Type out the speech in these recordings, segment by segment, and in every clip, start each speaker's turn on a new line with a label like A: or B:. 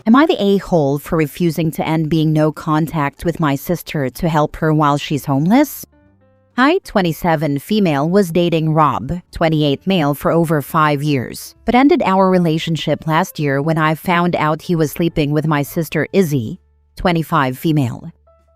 A: Am I the a-hole for refusing to end being no contact with my sister to help her while she's homeless? I, 27 female, was dating Rob, 28 male, for over 5 years, but ended our relationship last year when I found out he was sleeping with my sister Izzy, 25 female.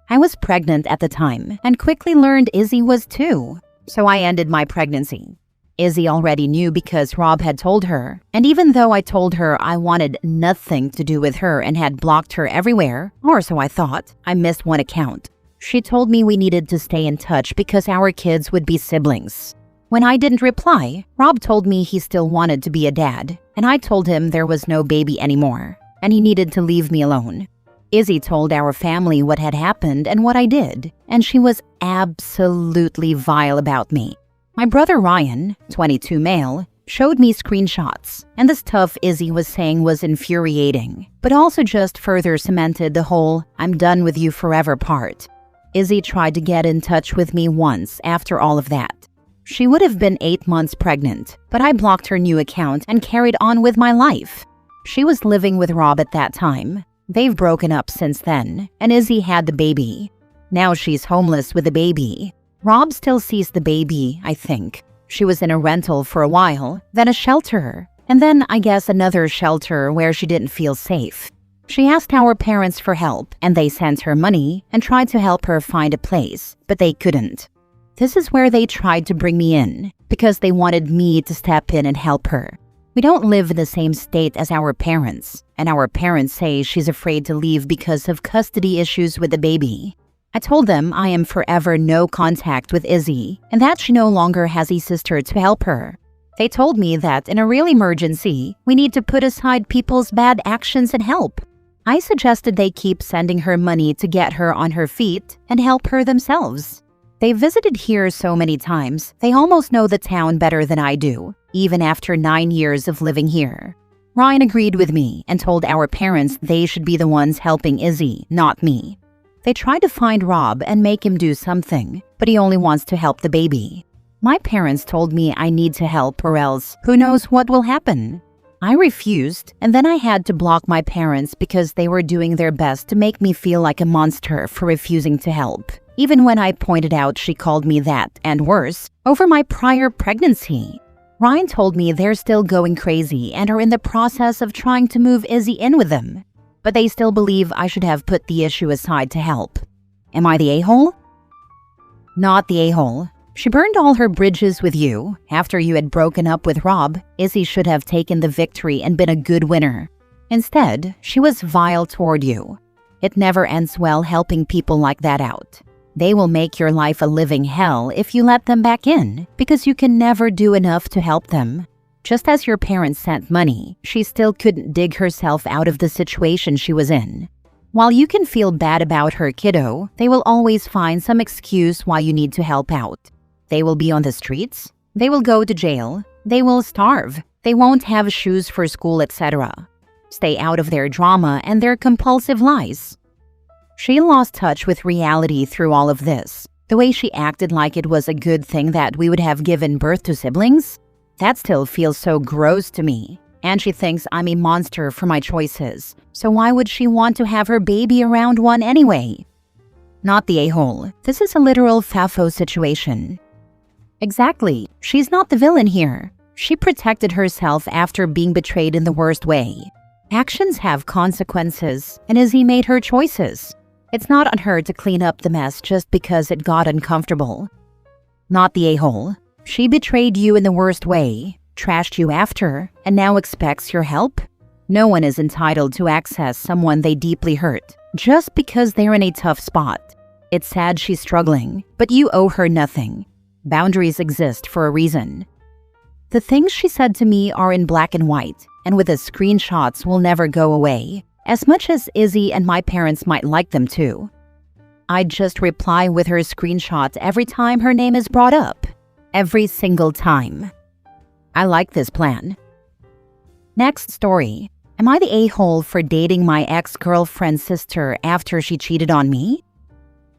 A: I was pregnant at the time and quickly learned Izzy was too, so I ended my pregnancy. Izzy already knew because Rob had told her, and even though I told her I wanted nothing to do with her and had blocked her everywhere, or so I thought, I missed one account. She told me we needed to stay in touch because our kids would be siblings. When I didn't reply, Rob told me he still wanted to be a dad, and I told him there was no baby anymore, and he needed to leave me alone. Izzy told our family what had happened and what I did, and she was absolutely vile about me. My brother Ryan, 22 male, showed me screenshots, and the stuff Izzy was saying was infuriating, but also just further cemented the whole "I'm done with you forever" part. Izzy tried to get in touch with me once after all of that. She would have been 8 months pregnant, but I blocked her new account and carried on with my life. She was living with Rob at that time. They've broken up since then, and Izzy had the baby. Now she's homeless with the baby. Rob still sees the baby, I think. She was in a rental for a while, then a shelter, and then I guess another shelter where she didn't feel safe. She asked our parents for help, and they sent her money and tried to help her find a place, but they couldn't. This is where they tried to bring me in, because they wanted me to step in and help her. We don't live in the same state as our parents, and our parents say she's afraid to leave because of custody issues with the baby. I told them I am forever no contact with Izzy and that she no longer has a sister to help her. They told me that in a real emergency, we need to put aside people's bad actions and help. I suggested they keep sending her money to get her on her feet and help her themselves. They visited here so many times, they almost know the town better than I do, even after 9 years of living here. Ryan agreed with me and told our parents they should be the ones helping Izzy, not me. They tried to find Rob and make him do something, but he only wants to help the baby. My parents told me I need to help or else who knows what will happen. I refused, and then I had to block my parents because they were doing their best to make me feel like a monster for refusing to help. Even when I pointed out she called me that, and worse, over my prior pregnancy. Ryan told me they're still going crazy and are in the process of trying to move Izzy in with them. But they still believe I should have put the issue aside to help. Am I the a-hole? Not the a-hole. She burned all her bridges with you. After you had broken up with Rob, Izzy should have taken the victory and been a good winner. Instead, she was vile toward you. It never ends well helping people like that out. They will make your life a living hell if you let them back in, because you can never do enough to help them. Just as your parents sent money, she still couldn't dig herself out of the situation she was in. While you can feel bad about her kiddo, they will always find some excuse why you need to help out. They will be on the streets, they will go to jail, they will starve, they won't have shoes for school, etc. Stay out of their drama and their compulsive lies. She lost touch with reality through all of this. The way she acted like it was a good thing that we would have given birth to siblings? That still feels so gross to me. And she thinks I'm a monster for my choices. So why would she want to have her baby around one anyway? Not the a-hole. This is a literal FAFO situation. Exactly. She's not the villain here. She protected herself after being betrayed in the worst way. Actions have consequences, and Izzy made her choices. It's not on her to clean up the mess just because it got uncomfortable. Not the a-hole. She betrayed you in the worst way, trashed you after, and now expects your help? No one is entitled to access someone they deeply hurt, just because they're in a tough spot. It's sad she's struggling, but you owe her nothing. Boundaries exist for a reason. The things she said to me are in black and white, and with the screenshots will never go away, as much as Izzy and my parents might like them to. I'd just reply with her screenshots every time her name is brought up. Every single time. I like this plan. Next story. Am I the a-hole for dating my ex-girlfriend's sister after she cheated on me?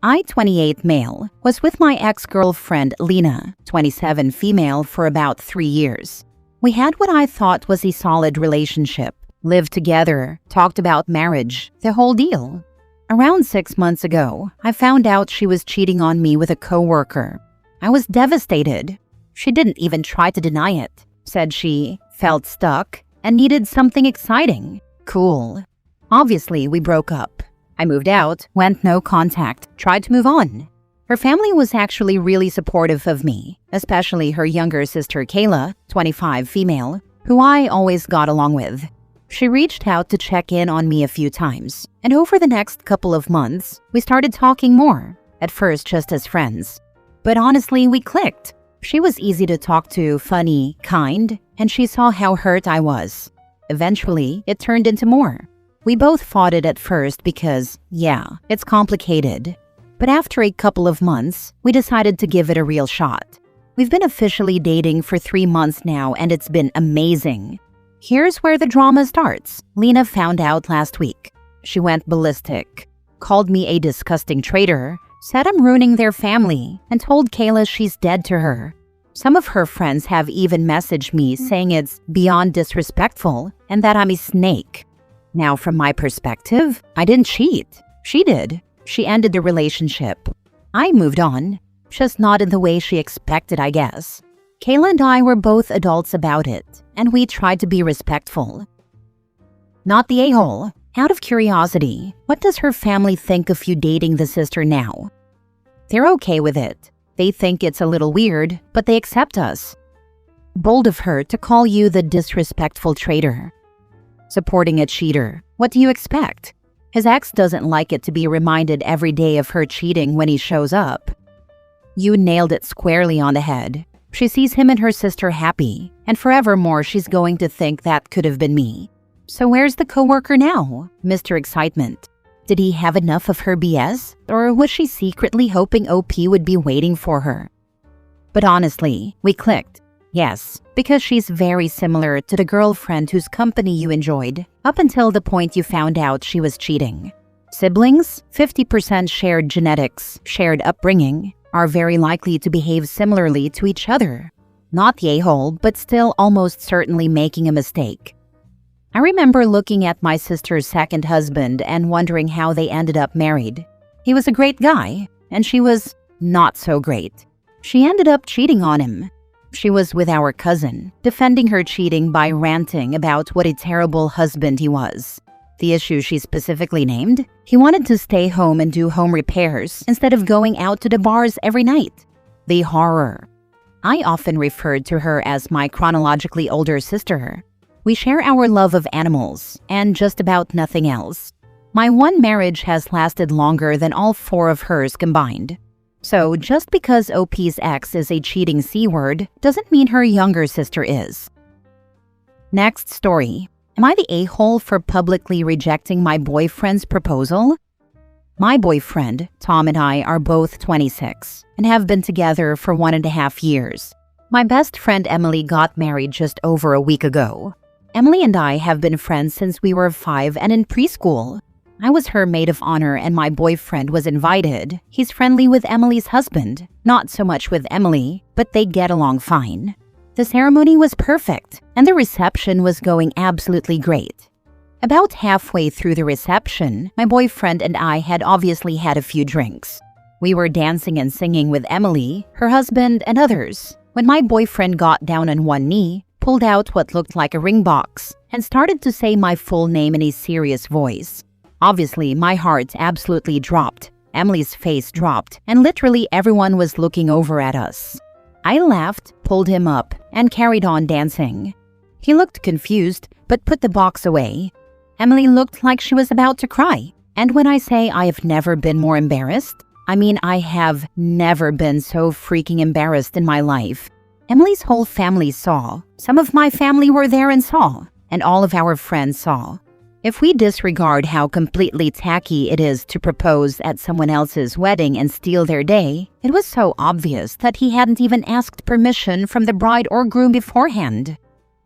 A: I, 28 male, was with my ex-girlfriend Lena, 27 female, for about 3 years. We had what I thought was a solid relationship, lived together, talked about marriage, the whole deal. Around 6 months ago, I found out she was cheating on me with a coworker. I was devastated. She didn't even try to deny it. Said she felt stuck and needed something exciting. Cool. Obviously, we broke up. I moved out, went no contact, tried to move on. Her family was actually really supportive of me, especially her younger sister Kayla, 25 female, who I always got along with. She reached out to check in on me a few times, and over the next couple of months, we started talking more, at first just as friends. But honestly, we clicked. She was easy to talk to, funny, kind, and she saw how hurt I was. Eventually, it turned into more. We both fought it at first because, yeah, it's complicated. But after a couple of months, we decided to give it a real shot. We've been officially dating for 3 months now, and it's been amazing. Here's where the drama starts. Lena found out last week. She went ballistic, called me a disgusting traitor, said I'm ruining their family, and told Kayla she's dead to her. Some of her friends have even messaged me saying it's beyond disrespectful and that I'm a snake. Now, from my perspective, I didn't cheat. She did. She ended the relationship. I moved on, just not in the way she expected, I guess. Kayla and I were both adults about it, and we tried to be respectful. Not the a-hole. Out of curiosity, what does her family think of you dating the sister now? They're okay with it. They think it's a little weird, but they accept us. Bold of her to call you the disrespectful traitor. Supporting a cheater. What do you expect? His ex doesn't like it to be reminded every day of her cheating when he shows up. You nailed it squarely on the head. She sees him and her sister happy, and forevermore she's going to think that could have been me. So where's the coworker now, Mr. Excitement? Did he have enough of her BS, or was she secretly hoping OP would be waiting for her? But honestly, we clicked. Yes, because she's very similar to the girlfriend whose company you enjoyed, up until the point you found out she was cheating. Siblings, 50% shared genetics, shared upbringing, are very likely to behave similarly to each other. Not the a-hole, but still almost certainly making a mistake. I remember looking at my sister's second husband and wondering how they ended up married. He was a great guy, and she was not so great. She ended up cheating on him. She was with our cousin, defending her cheating by ranting about what a terrible husband he was. The issue she specifically named? He wanted to stay home and do home repairs instead of going out to the bars every night. The horror. I often referred to her as my chronologically older sister. We share our love of animals and just about nothing else. My one marriage has lasted longer than all 4 of hers combined. So just because OP's ex is a cheating C-word doesn't mean her younger sister is. Next story. Am I the a-hole for publicly rejecting my boyfriend's proposal? My boyfriend, Tom, and I are both 26 and have been together for 1.5 years. My best friend Emily got married just over a week ago. Emily and I have been friends since we were 5 and in preschool. I was her maid of honor and my boyfriend was invited. He's friendly with Emily's husband, not so much with Emily, but they get along fine. The ceremony was perfect, and the reception was going absolutely great. About halfway through the reception, my boyfriend and I had obviously had a few drinks. We were dancing and singing with Emily, her husband, and others, when my boyfriend got down on one knee, pulled out what looked like a ring box, and started to say my full name in a serious voice. Obviously, my heart absolutely dropped. Emily's face dropped, and literally everyone was looking over at us. I laughed, pulled him up, and carried on dancing. He looked confused, but put the box away. Emily looked like she was about to cry. And when I say I have never been more embarrassed, I mean I have never been so freaking embarrassed in my life. Emily's whole family saw. Some of my family were there and saw, and all of our friends saw. If we disregard how completely tacky it is to propose at someone else's wedding and steal their day, it was so obvious that he hadn't even asked permission from the bride or groom beforehand.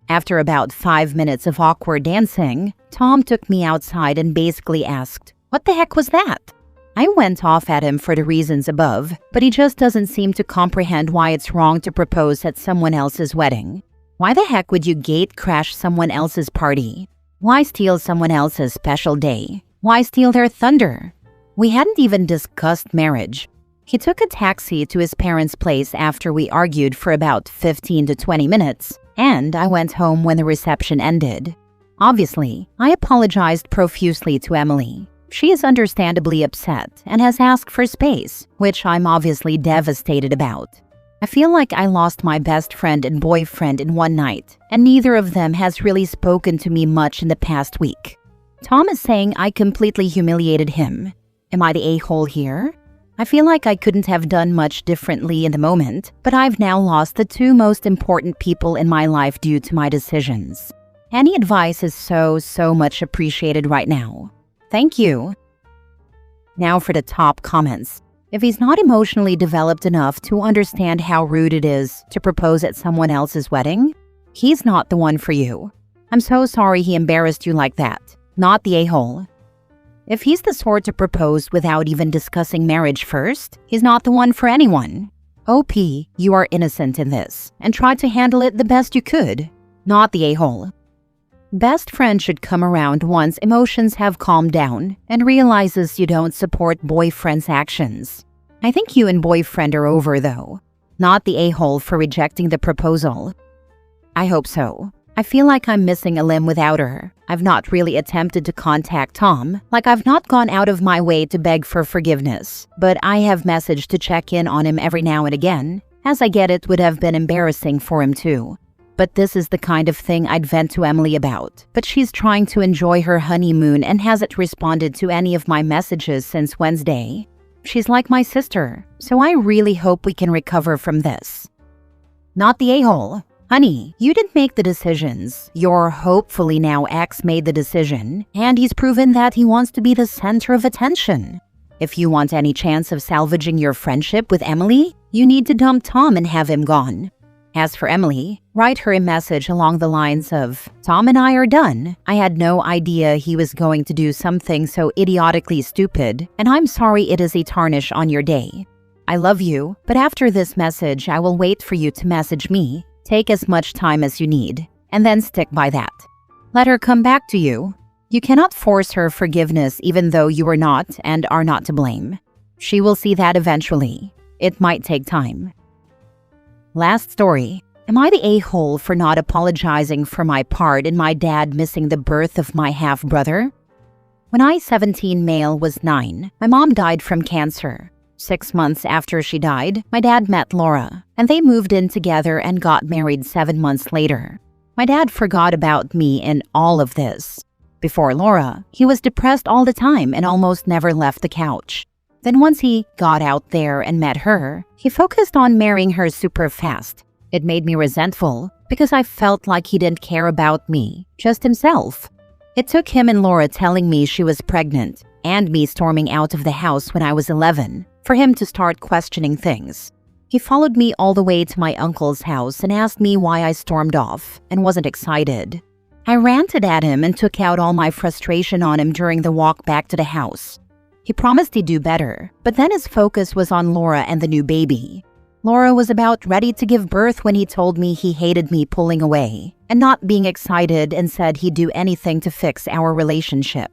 A: After about 5 minutes of awkward dancing, Tom took me outside and basically asked, "What the heck was that?" I went off at him for the reasons above, but he just doesn't seem to comprehend why it's wrong to propose at someone else's wedding. Why the heck would you gate crash someone else's party? Why steal someone else's special day? Why steal their thunder? We hadn't even discussed marriage. He took a taxi to his parents' place after we argued for about 15 to 20 minutes, and I went home when the reception ended. Obviously, I apologized profusely to Emily. She is understandably upset and has asked for space, which I'm obviously devastated about. I feel like I lost my best friend and boyfriend in one night, and neither of them has really spoken to me much in the past week. Tom is saying I completely humiliated him. Am I the a-hole here? I feel like I couldn't have done much differently in the moment, but I've now lost the two most important people in my life due to my decisions. Any advice is so much appreciated right now. Thank you. Now for the top comments. If he's not emotionally developed enough to understand how rude it is to propose at someone else's wedding, he's not the one for you. I'm so sorry he embarrassed you like that. Not the a-hole. If he's the sort to propose without even discussing marriage first, he's not the one for anyone. OP, you are innocent in this, and tried to handle it the best you could. Not the a-hole. Best friend should come around once emotions have calmed down and realizes you don't support boyfriend's actions. I think you and boyfriend are over though. Not the a-hole for rejecting the proposal. I hope so. I feel like I'm missing a limb without her. I've not really attempted to contact Tom, like I've not gone out of my way to beg for forgiveness, but I have messaged to check in on him every now and again, as I get it would have been embarrassing for him too. But this is the kind of thing I'd vent to Emily about, but she's trying to enjoy her honeymoon and hasn't responded to any of my messages since Wednesday. She's like my sister, so I really hope we can recover from this. Not the a-hole. Honey, you didn't make the decisions. Your hopefully now ex made the decision, and he's proven that he wants to be the center of attention. If you want any chance of salvaging your friendship with Emily, you need to dump Tom and have him gone. As for Emily, write her a message along the lines of, Tom and I are done. I had no idea he was going to do something so idiotically stupid, and I'm sorry it is a tarnish on your day. I love you, but after this message, I will wait for you to message me. Take as much time as you need, and then stick by that. Let her come back to you. You cannot force her forgiveness even though you are not and are not to blame. She will see that eventually. It might take time. Last story. Am I the a-hole for not apologizing for my part in my dad missing the birth of my half-brother? When I, 17 male, was 9, my mom died from cancer. 6 months after she died, my dad met Laura, and they moved in together and got married 7 months later. My dad forgot about me in all of this. Before Laura, he was depressed all the time and almost never left the couch. Then once he got out there and met her, he focused on marrying her super fast. It made me resentful because I felt like he didn't care about me, just himself. It took him and Laura telling me she was pregnant and me storming out of the house when I was 11 for him to start questioning things. He followed me all the way to my uncle's house and asked me why I stormed off and wasn't excited. I ranted at him and took out all my frustration on him during the walk back to the house. He promised he'd do better, but then his focus was on Laura and the new baby. Laura was about ready to give birth when he told me he hated me pulling away and not being excited and said he'd do anything to fix our relationship.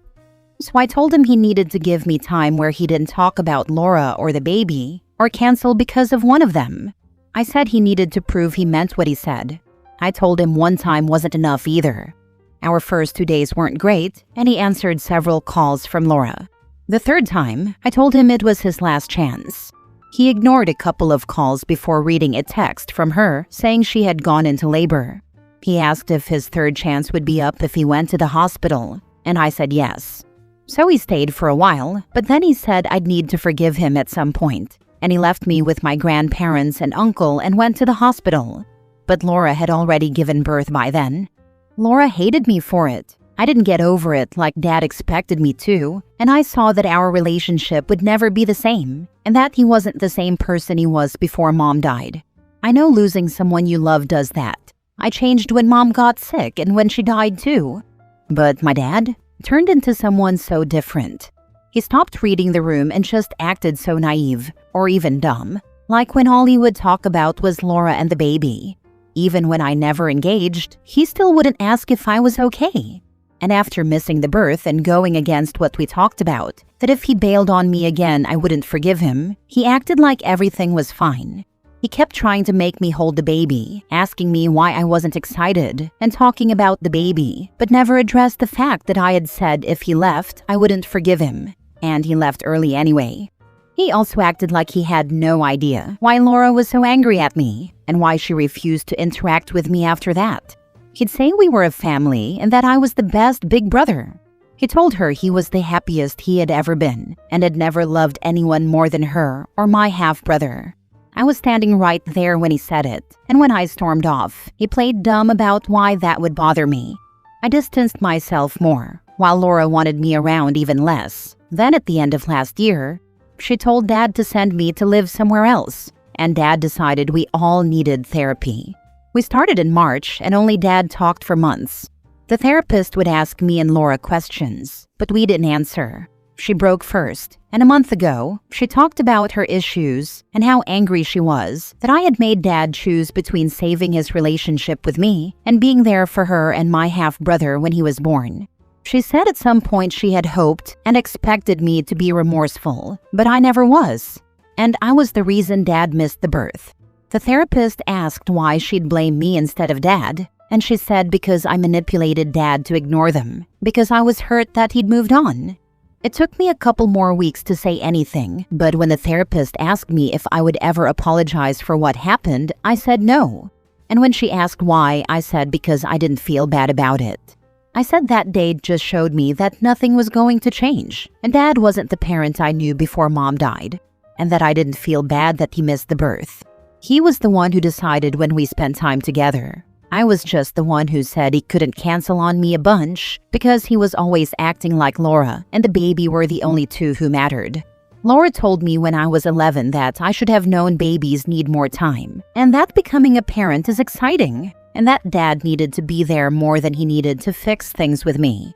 A: So I told him he needed to give me time where he didn't talk about Laura or the baby or cancel because of one of them. I said he needed to prove he meant what he said. I told him one time wasn't enough either. Our first 2 days weren't great, and he answered several calls from Laura. The third time, I told him it was his last chance. He ignored a couple of calls before reading a text from her saying she had gone into labor. He asked if his third chance would be up if he went to the hospital, and I said yes. So he stayed for a while, but then he said I'd need to forgive him at some point, and he left me with my grandparents and uncle and went to the hospital. But Laura had already given birth by then. Laura hated me for it. I didn't get over it like Dad expected me to, and I saw that our relationship would never be the same, and that he wasn't the same person he was before Mom died. I know losing someone you love does that. I changed when Mom got sick and when she died too. But my dad turned into someone so different. He stopped reading the room and just acted so naive, or even dumb, like when all he would talk about was Laura and the baby. Even when I never engaged, he still wouldn't ask if I was okay. And after missing the birth and going against what we talked about, that if he bailed on me again, I wouldn't forgive him, he acted like everything was fine. He kept trying to make me hold the baby, asking me why I wasn't excited, and talking about the baby, but never addressed the fact that I had said if he left, I wouldn't forgive him. And he left early anyway. He also acted like he had no idea why Laura was so angry at me, and why she refused to interact with me after that. He'd say we were a family and that I was the best big brother. He told her he was the happiest he had ever been, and had never loved anyone more than her or my half-brother. I was standing right there when he said it, and when I stormed off, he played dumb about why that would bother me. I distanced myself more, while Laura wanted me around even less. Then at the end of last year, she told Dad to send me to live somewhere else, and Dad decided we all needed therapy. We started in March, and only Dad talked for months. The therapist would ask me and Laura questions, but we didn't answer. She broke first, and a month ago, she talked about her issues and how angry she was that I had made Dad choose between saving his relationship with me and being there for her and my half-brother when he was born. She said at some point she had hoped and expected me to be remorseful, but I never was. And I was the reason Dad missed the birth. The therapist asked why she'd blame me instead of Dad, and she said because I manipulated Dad to ignore them, because I was hurt that he'd moved on. It took me a couple more weeks to say anything, but when the therapist asked me if I would ever apologize for what happened, I said no. And when she asked why, I said because I didn't feel bad about it. I said that day just showed me that nothing was going to change, and Dad wasn't the parent I knew before Mom died, and that I didn't feel bad that he missed the birth. He was the one who decided when we spent time together. I was just the one who said he couldn't cancel on me a bunch because he was always acting like Laura and the baby were the only two who mattered. Laura told me when I was 11 that I should have known babies need more time, and that becoming a parent is exciting, and that Dad needed to be there more than he needed to fix things with me.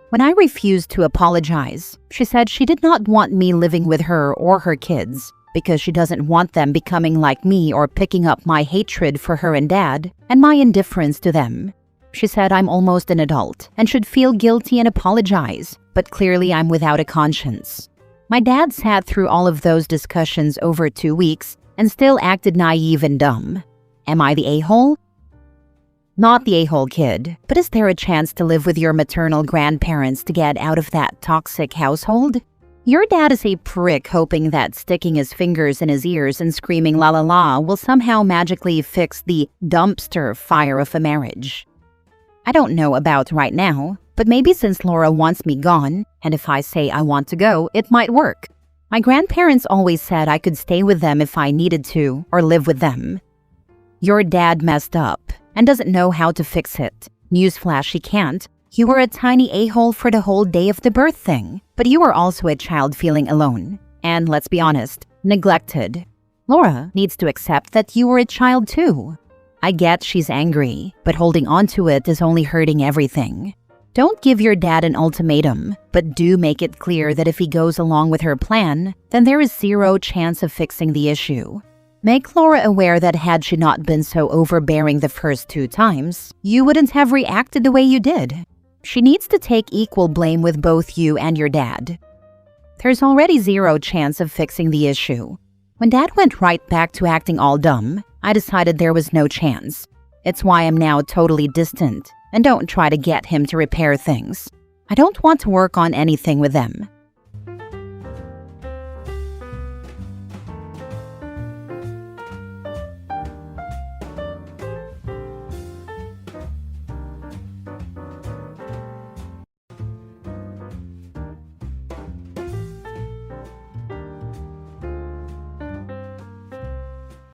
A: When I refused to apologize, she said she did not want me living with her or her kids, because she doesn't want them becoming like me or picking up my hatred for her and Dad and my indifference to them. She said I'm almost an adult and should feel guilty and apologize, but clearly I'm without a conscience. My dad sat through all of those discussions over 2 weeks and still acted naive and dumb. Am I the a-hole? Not the a-hole kid, but is there a chance to live with your maternal grandparents to get out of that toxic household? Your dad is a prick hoping that sticking his fingers in his ears and screaming la la la will somehow magically fix the dumpster fire of a marriage. I don't know about right now, but maybe since Laura wants me gone, and if I say I want to go, it might work. My grandparents always said I could stay with them if I needed to, or live with them. Your dad messed up and doesn't know how to fix it. Newsflash, he can't. You were a tiny a-hole for the whole day of the birth thing, but you were also a child feeling alone. And let's be honest, neglected. Laura needs to accept that you were a child too. I get she's angry, but holding on to it is only hurting everything. Don't give your dad an ultimatum, but do make it clear that if he goes along with her plan, then there is zero chance of fixing the issue. Make Laura aware that had she not been so overbearing the first 2 times, you wouldn't have reacted the way you did. She needs to take equal blame with both you and your dad. There's already zero chance of fixing the issue. When Dad went right back to acting all dumb, I decided there was no chance. It's why I'm now totally distant and don't try to get him to repair things. I don't want to work on anything with them.